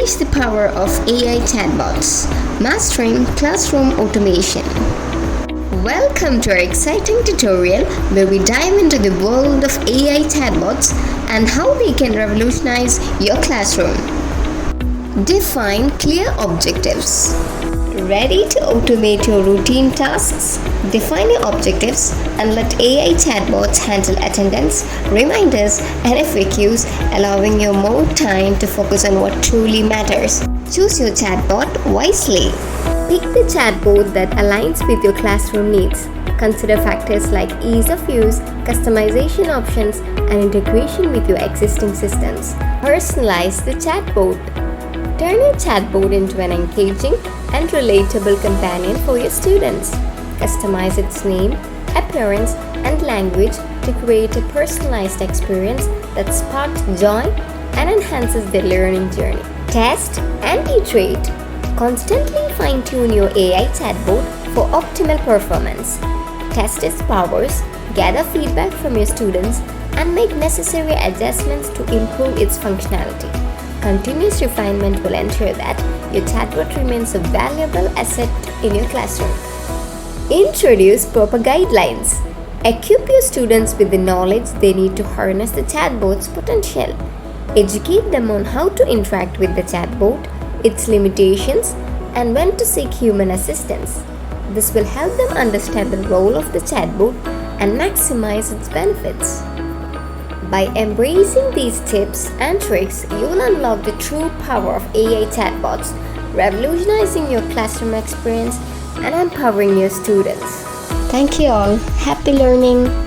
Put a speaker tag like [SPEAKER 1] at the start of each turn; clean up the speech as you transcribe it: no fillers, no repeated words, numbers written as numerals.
[SPEAKER 1] Unleash the power of AI chatbots, mastering classroom automation. Welcome to our exciting tutorial where we dive into the world of AI chatbots and how they can revolutionize your classroom. Define clear objectives. Ready to automate your routine tasks? Define your objectives and let AI chatbots handle attendance, reminders, and FAQs, allowing you more time to focus on what truly matters. Choose your chatbot wisely. Pick the chatbot that aligns with your classroom needs. Consider factors like ease of use, customization options, and integration with your existing systems. Personalize the chatbot. Turn your chatbot into an engaging and relatable companion for your students. Customize its name, appearance, and language to create a personalized experience that sparks joy and enhances their learning journey. Test and iterate. Constantly fine-tune your AI chatbot for optimal performance. Test its powers, gather feedback from your students, and make necessary adjustments to improve its functionality. Continuous refinement will ensure that your chatbot remains a valuable asset in your classroom. Introduce proper guidelines. Equip your students with the knowledge they need to harness the chatbot's potential. Educate them on how to interact with the chatbot, its limitations, and when to seek human assistance. This will help them understand the role of the chatbot and maximize its benefits. By embracing these tips and tricks, you will unlock the true power of AI chatbots, revolutionizing your classroom experience and empowering your students. Thank you all. Happy learning!